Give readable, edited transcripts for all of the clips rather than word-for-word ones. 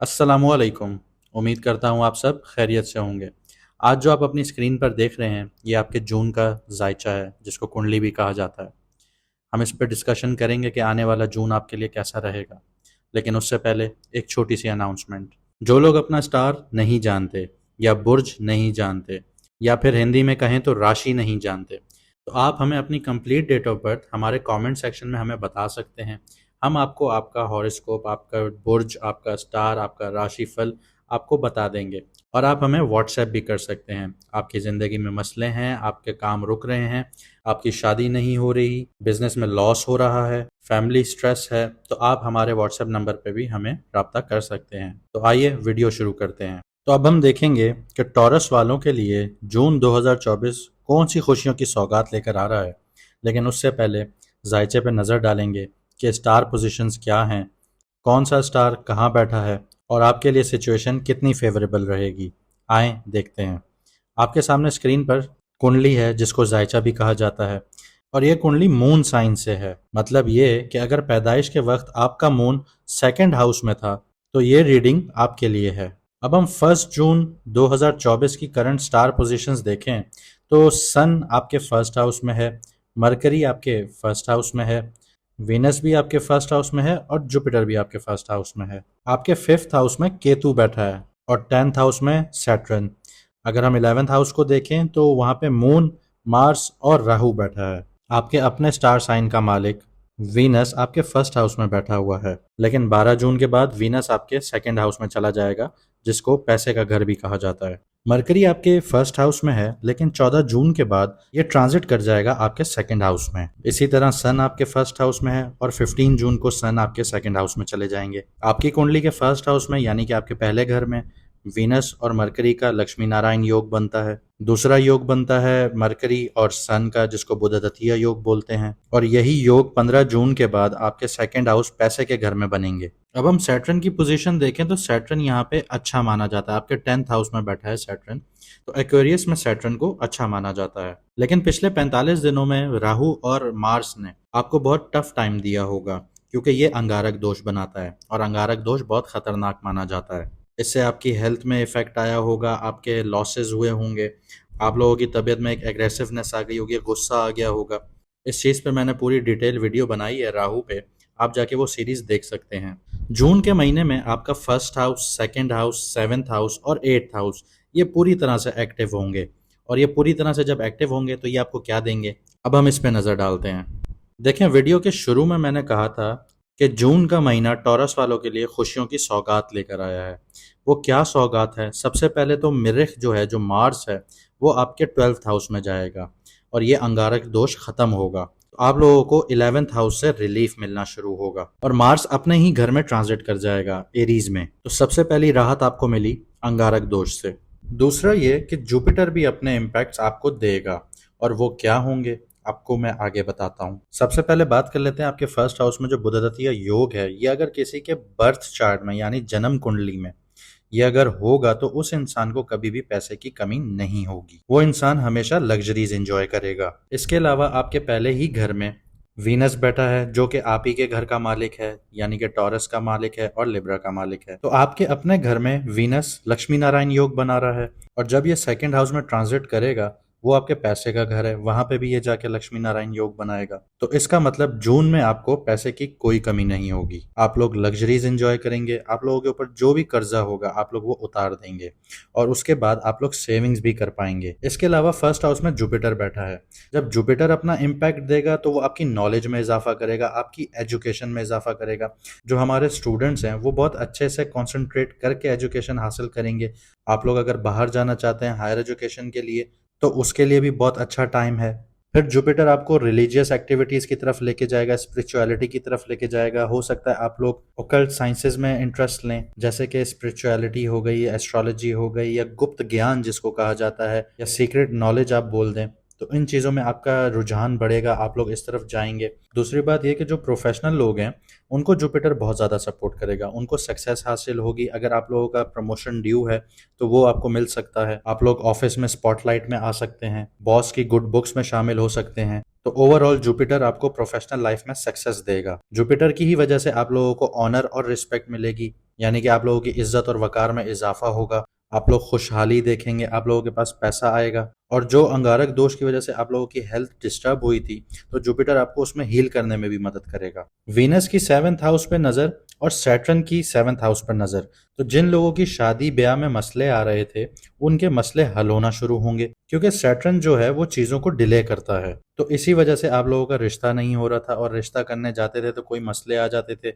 अस्सलामुअलैकुम। उम्मीद करता हूँ आप सब खैरियत से होंगे। आज जो आप अपनी स्क्रीन पर देख रहे हैं ये आपके जून का जायचा है जिसको कुंडली भी कहा जाता है। हम इस पर डिस्कशन करेंगे कि आने वाला जून आपके लिए कैसा रहेगा। लेकिन उससे पहले एक छोटी सी अनाउंसमेंट। जो लोग अपना स्टार नहीं जानते या बुर्ज नहीं जानते या फिर हिंदी में कहें तो राशि नहीं जानते, तो आप हमें अपनी कंप्लीट डेट ऑफ बर्थ हमारे कमेंट सेक्शन में हमें बता सकते हैं। हम आपको आपका हॉरोस्कोप, आपका बुर्ज, आपका स्टार, आपका राशिफल आपको बता देंगे। और आप हमें व्हाट्सएप भी कर सकते हैं। आपकी ज़िंदगी में मसले हैं, आपके काम रुक रहे हैं, आपकी शादी नहीं हो रही, बिजनेस में लॉस हो रहा है, फैमिली स्ट्रेस है, तो आप हमारे व्हाट्सएप नंबर पे भी हमें रब्ता कर सकते हैं। तो आइए वीडियो शुरू करते हैं। तो अब हम देखेंगे कि टॉरस वालों के लिए जून 2024 कौन सी खुशियों की सौगात लेकर आ रहा है। लेकिन उससे पहले जायचे पे नज़र डालेंगे कि स्टार पोजीशंस क्या हैं, कौन सा स्टार कहाँ बैठा है और आपके लिए सिचुएशन कितनी फेवरेबल रहेगी। आएँ देखते हैं। आपके सामने स्क्रीन पर कुंडली है जिसको जायचा भी कहा जाता है। और ये कुंडली मून साइन से है। मतलब ये कि अगर पैदाइश के वक्त आपका मून सेकंड हाउस में था तो ये रीडिंग आपके लिए है। अब हम 1 जून 2024 की करंट स्टार पोजीशंस देखें तो सन आपके फर्स्ट हाउस में है, मरकरी आपके फर्स्ट हाउस में है, वीनस भी आपके फर्स्ट हाउस में है और जुपिटर भी आपके फर्स्ट हाउस में है। आपके फिफ्थ हाउस में केतु बैठा है और 10th हाउस में सैटर्न। अगर हम 11th हाउस को देखें तो वहाँ पे मून, मार्स और राहु बैठा है। आपके अपने स्टार साइन का मालिक वीनस आपके फर्स्ट हाउस में बैठा हुआ है। लेकिन 12 जून के बाद वीनस आपके सेकंड हाउस में चला जाएगा जिसको पैसे का घर भी कहा जाता है। मरकरी आपके फर्स्ट हाउस में है लेकिन 14 जून के बाद ये ट्रांजिट कर जाएगा आपके सेकंड हाउस में। इसी तरह सन आपके फर्स्ट हाउस में है और 15 जून को सन आपके सेकंड हाउस में चले जाएंगे। आपकी कुंडली के फर्स्ट हाउस में यानी कि आपके पहले घर में वीनस और मरकरी का लक्ष्मी नारायण योग बनता है। दूसरा योग बनता है मरकरी और सन का जिसको बुधद्वितीय योग बोलते हैं। और यही योग 15 जून के बाद आपके सेकंड हाउस पैसे के घर में बनेंगे। अब हम सैटर्न की पोजीशन देखें तो सैटर्न यहाँ पे अच्छा माना जाता है। आपके 10th हाउस में बैठा है सैटर्न, तो एक्वेरियस में सैटर्न को अच्छा माना जाता है। लेकिन पिछले 45 दिनों में राहु और मार्स ने आपको बहुत टफ टाइम दिया होगा क्योंकि ये अंगारक दोष बनाता है और अंगारक दोष बहुत खतरनाक माना जाता है। इससे आपकी हेल्थ में इफेक्ट आया होगा, आपके लॉसेस हुए होंगे, आप लोगों की तबीयत में एक एग्रेसिवनेस आ गई होगी, गुस्सा आ गया होगा। इस चीज़ पे मैंने पूरी डिटेल वीडियो बनाई है राहु पे, आप जाके वो सीरीज देख सकते हैं। जून के महीने में आपका first house, second house, seventh house और एट्थ हाउस ये पूरी तरह से एक्टिव होंगे। और ये पूरी तरह से जब एक्टिव होंगे तो ये आपको क्या देंगे, अब हम इस पे नज़र डालते हैं। देखें, वीडियो के शुरू में मैंने कहा था कि जून का महीना टॉरस वालों के लिए खुशियों की सौगात लेकर आया है। वो क्या सौगात है? सबसे पहले तो मिरिख जो है, जो मार्स है, वो आपके 12th हाउस में जाएगा और ये अंगारक दोष खत्म होगा। तो आप लोगों को 11th हाउस से रिलीफ मिलना शुरू होगा और मार्स अपने ही घर में ट्रांजिट कर जाएगा एरीज में। तो सबसे पहली राहत आपको मिली अंगारक दोष से। दूसरा ये कि जुपिटर भी अपने इम्पैक्ट्स आपको देगा और वो क्या होंगे आपको मैं आगे बताता हूँ। सबसे पहले बात कर लेते हैं आपके फर्स्ट हाउस में जो बुधद्वितीय योग है, ये अगर किसी के बर्थ चार्ट में यानी जन्म कुंडली में ये अगर होगा तो उस इंसान को कभी भी पैसे की कमी नहीं होगी। वो इंसान हमेशा लग्जरीज एंजॉय करेगा। इसके अलावा आपके पहले ही घर में वीनस बैठा है जो कि आप ही के घर का मालिक है, यानी कि टॉरस का मालिक है और लिब्रा का मालिक है। तो आपके अपने घर में वीनस लक्ष्मी नारायण योग बना रहा है और जब ये सेकंड हाउस में ट्रांजिट करेगा वो आपके पैसे का घर है, वहां पे भी ये जाके लक्ष्मी नारायण योग बनाएगा। तो इसका मतलब जून में आपको पैसे की कोई कमी नहीं होगी। आप लोग लग्जरीज एंजॉय करेंगे, आप लोगों के ऊपर जो भी कर्जा होगा आप लोग वो उतार देंगे और उसके बाद आप लोग सेविंग्स भी कर पाएंगे। इसके अलावा फर्स्ट हाउस में जुपिटर बैठा है। जब जुपिटर अपना इम्पैक्ट देगा तो वो आपकी नॉलेज में इजाफा करेगा, आपकी एजुकेशन में इजाफा करेगा। जो हमारे स्टूडेंट्स हैं वो बहुत अच्छे से कॉन्सेंट्रेट करके एजुकेशन हासिल करेंगे। आप लोग अगर बाहर जाना चाहते हैं हायर एजुकेशन के लिए तो उसके लिए भी बहुत अच्छा टाइम है। फिर जुपिटर आपको रिलीजियस एक्टिविटीज की तरफ लेके जाएगा, स्पिरिचुअलिटी की तरफ लेके जाएगा। हो सकता है आप लोग ओकल्ट साइंसेज में इंटरेस्ट लें, जैसे कि स्पिरिचुअलिटी हो गई, एस्ट्रोलॉजी हो गई या गुप्त ज्ञान जिसको कहा जाता है, या सीक्रेट नॉलेज आप बोल दें। तो इन चीज़ों में आपका रुझान बढ़ेगा, आप लोग इस तरफ जाएंगे। दूसरी बात यह कि जो प्रोफेशनल लोग हैं उनको जुपिटर बहुत ज़्यादा सपोर्ट करेगा, उनको सक्सेस हासिल होगी। अगर आप लोगों का प्रमोशन ड्यू है तो वो आपको मिल सकता है। आप लोग ऑफिस में स्पॉटलाइट में आ सकते हैं, बॉस की गुड बुक्स में शामिल हो सकते हैं। तो ओवरऑल जुपिटर आपको प्रोफेशनल लाइफ में सक्सेस देगा। जुपिटर की ही वजह से आप लोगों को ऑनर और रिस्पेक्ट मिलेगी, यानी कि आप लोगों की इज्जत और वकार में इजाफा होगा, आप लोग खुशहाली देखेंगे, आप लोगों के पास पैसा आएगा। और जो अंगारक दोष की वजह से आप लोगों की हेल्थ डिस्टर्ब हुई थी, तो जुपिटर आपको उसमें हील करने में भी मदद करेगा। वीनस की 7th हाउस पे नजर और सैटर्न की 7th हाउस पर नजर, तो जिन लोगों की शादी ब्याह में मसले आ रहे थे, उनके मसले हल होना शुरू होंगे, क्योंकि सैटर्न जो है वो चीजों को डिले करता है। तो इसी वजह से आप लोगों का रिश्ता नहीं हो रहा था, और रिश्ता करने जाते थे तो कोई मसले आ जाते थे।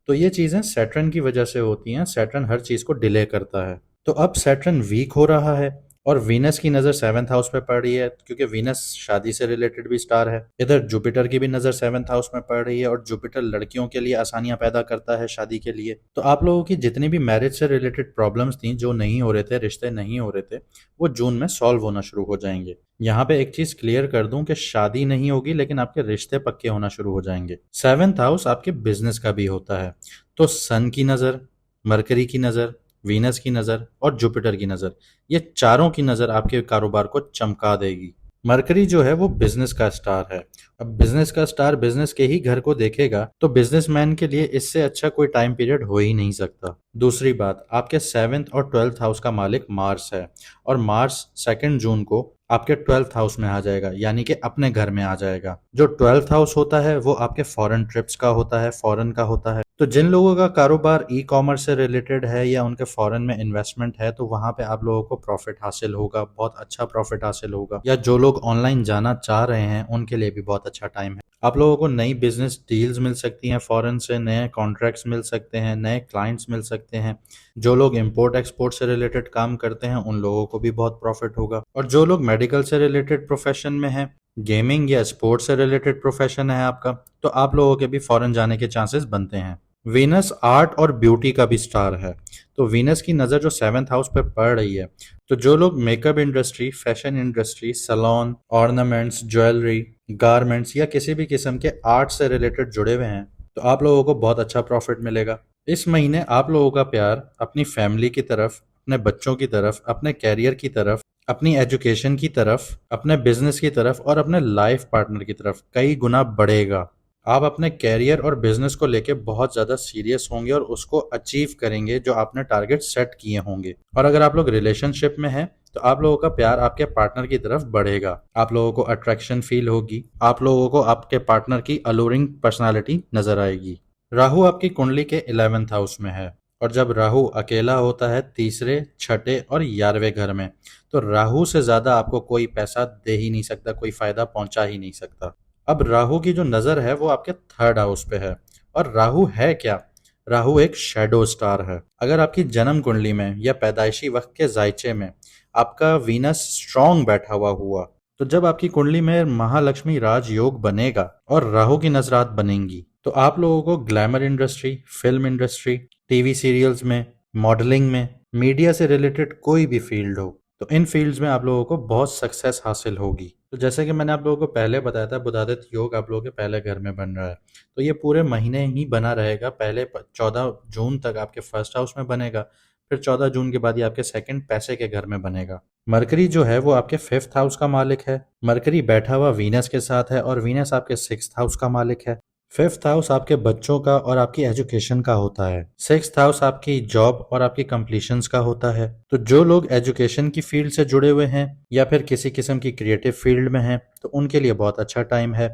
तो ये चीजें सैटर्न की वजह से होती हैं, सैटर्न हर चीज को डिले करता है। तो अब सैटर्न वीक हो रहा है, और वीनस की नज़र 7th हाउस पे पड़ रही है, क्योंकि वीनस शादी से रिलेटेड भी स्टार है। इधर जुपिटर की भी नज़र 7th हाउस में पड़ रही है, और जुपिटर लड़कियों के लिए आसानियां पैदा करता है शादी के लिए। तो आप लोगों की जितनी भी मैरिज से रिलेटेड प्रॉब्लम्स थी, जो नहीं हो रहे थे, रिश्ते नहीं हो रहे थे, वो जून में सॉल्व होना शुरू हो जाएंगे। यहाँ पे एक चीज क्लियर कर दूं कि शादी नहीं होगी, लेकिन आपके रिश्ते पक्के होना शुरू हो जाएंगे। 7th हाउस आपके बिजनेस का भी होता है। तो सन की नज़र, मरकरी की नज़र, वीनस की नज़र और जुपिटर की नज़र, ये चारों की नज़र आपके कारोबार को चमका देगी। मरकरी जो है वो बिजनेस का स्टार है। अब बिजनेस का स्टार बिजनेस के ही घर को देखेगा, तो बिजनेसमैन के लिए इससे अच्छा कोई टाइम पीरियड हो ही नहीं सकता। दूसरी बात, आपके 7th और 12th हाउस का मालिक मार्स है, और मार्स 2 जून को आपके 12th हाउस में आ जाएगा, यानी कि अपने घर में आ जाएगा। जो 12th हाउस होता है वो आपके फॉरेन ट्रिप्स का होता है, फॉरेन का होता है। तो जिन लोगों का कारोबार ई कॉमर्स से रिलेटेड है या उनके फॉरेन में इन्वेस्टमेंट है, तो वहां पे आप लोगों को प्रॉफिट हासिल होगा, बहुत अच्छा प्रॉफिट हासिल होगा। या जो लोग ऑनलाइन जाना चाह रहे हैं, उनके लिए भी बहुत अच्छा टाइम है। आप लोगों को नई बिजनेस डील्स मिल सकती हैं, फॉरेन से नए कॉन्ट्रैक्ट्स मिल सकते हैं, नए क्लाइंट्स मिल सकते हैं। जो लोग इंपोर्ट एक्सपोर्ट से रिलेटेड काम करते हैं, उन लोगों को भी बहुत प्रॉफिट होगा। और जो लोग मेडिकल से रिलेटेड प्रोफेशन में हैं, गेमिंग या स्पोर्ट्स से रिलेटेड प्रोफेशन है आपका, तो आप लोगों के भी फॉरेन जाने के चांसेस बनते हैं। वीनस आर्ट और ब्यूटी का भी स्टार है। तो वीनस की नज़र जो 7th हाउस पर पड़ रही है, तो जो लोग makeup industry, fashion industry, salon, ornaments, jewellery, garments या किसी भी किस्म के आर्ट से रिलेटेड जुड़े हुए हैं, तो आप लोगों को बहुत अच्छा प्रॉफिट मिलेगा। इस महीने आप लोगों का प्यार अपनी फैमिली की तरफ, अपने बच्चों की तरफ, अपने कैरियर की तरफ, अपनी एजुकेशन की तरफ, अपने बिजनेस की तरफ और अपने लाइफ पार्टनर की तरफ कई गुना बढ़ेगा। आप अपने कैरियर और बिजनेस को लेके बहुत ज़्यादा सीरियस होंगे और उसको अचीव करेंगे, जो आपने टारगेट सेट किए होंगे। और अगर आप लोग रिलेशनशिप में हैं, तो आप लोगों का प्यार आपके पार्टनर की तरफ बढ़ेगा, आप लोगों को अट्रैक्शन फील होगी, आप लोगों को आपके पार्टनर की अलूरिंग पर्सनालिटी नजर आएगी। राहु आपकी कुंडली के 11th हाउस में है, और जब राहु अकेला होता है तीसरे, छठे और 11वें घर में, तो राहु से ज्यादा आपको कोई पैसा दे ही नहीं सकता, कोई फायदा पहुंचा ही नहीं सकता। अब राहु की जो नजर है वो आपके 3rd हाउस पे है। और राहु है क्या? राहु एक शैडो स्टार है। अगर आपकी जन्म कुंडली में या पैदाइशी वक्त के जायचे में आपका वीनस स्ट्रांग बैठा हुआ, तो जब आपकी कुंडली में महालक्ष्मी राजयोग बनेगा और राहु की नजरात बनेंगी, तो आप लोगों को glamour industry, film industry, TV serials में, मॉडलिंग में, मीडिया से रिलेटेड कोई भी फील्ड हो, तो इन फील्ड्स में आप लोगों को बहुत सक्सेस हासिल होगी। तो जैसे कि मैंने आप लोगों को पहले बताया था, बुधादित्य योग आप लोगों के पहले घर में बन रहा है, तो ये पूरे महीने ही बना रहेगा। पहले 14 जून तक आपके फर्स्ट हाउस में बनेगा, फिर 14 जून के बाद ये आपके सेकंड पैसे के घर में बनेगा। मरकरी जो है वो आपके 5th हाउस का मालिक है। मरकरी बैठा हुआ वीनस के साथ है, और वीनस आपके 6th हाउस का मालिक है। 5th हाउस आपके बच्चों का और आपकी एजुकेशन का होता है। 6th हाउस आपकी जॉब और आपकी कंप्लीशंस का होता है। तो जो लोग एजुकेशन की फील्ड से जुड़े हुए हैं या फिर किसी किस्म की क्रिएटिव फील्ड में हैं, तो उनके लिए बहुत अच्छा टाइम है।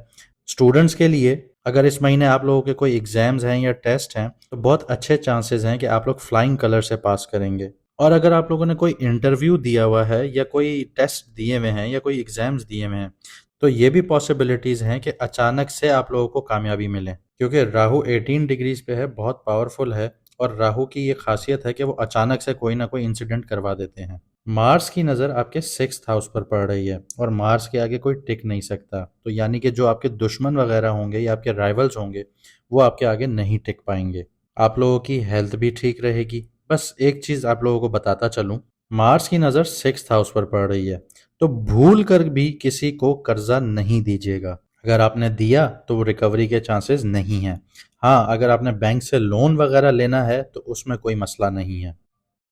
स्टूडेंट्स के लिए अगर इस महीने आप लोगों के कोई एग्जाम्स हैं या टेस्ट हैं, तो बहुत अच्छे चांसेस हैं कि आप लोग फ्लाइंग कलर से पास करेंगे। और अगर आप लोगों ने कोई इंटरव्यू दिया हुआ है या कोई टेस्ट दिए हुए हैं या कोई एग्जाम्स दिए हुए हैं, तो ये भी पॉसिबिलिटीज हैं कि अचानक से आप लोगों को कामयाबी मिले, क्योंकि राहु 18 डिग्रीज पे है, बहुत पावरफुल है। और राहु की ये खासियत है कि वो अचानक से कोई ना कोई इंसिडेंट करवा देते हैं। मार्स की नज़र आपके 6th हाउस पर पड़ रही है, और मार्स के आगे कोई टिक नहीं सकता। तो यानी कि जो आपके दुश्मन वगैरह होंगे या आपके राइवल्स होंगे, वो आपके आगे नहीं टिक पाएंगे। आप लोगों की हेल्थ भी ठीक रहेगी। बस एक चीज़ आप लोगों को बताता चलूं, मार्स की नज़र 6th हाउस पर पड़ रही है, तो भूल कर भी किसी को कर्जा नहीं दीजिएगा। अगर आपने दिया तो वो रिकवरी के चांसेस नहीं हैं। हाँ, अगर आपने बैंक से लोन वगैरह लेना है तो उसमें कोई मसला नहीं है।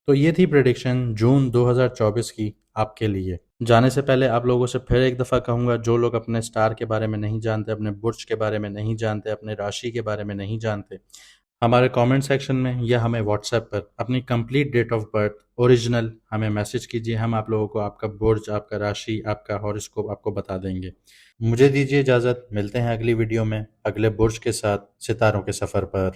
तो ये थी प्रेडिक्शन जून 2024 की आपके लिए। जाने से पहले आप लोगों से फिर एक दफ़ा कहूँगा, जो लोग अपने स्टार के बारे में नहीं जानते, अपने बुर्ज के बारे में नहीं जानते, अपने राशि के बारे में नहीं जानते, हमारे कमेंट सेक्शन में या हमें व्हाट्सएप पर अपनी complete date of birth original हमें मैसेज कीजिए। हम आप लोगों को आपका बुर्ज, आपका राशि, आपका हॉरोस्कोप आपको बता देंगे। मुझे दीजिए इजाज़त, मिलते हैं अगली वीडियो में अगले बुर्ज के साथ सितारों के सफ़र पर।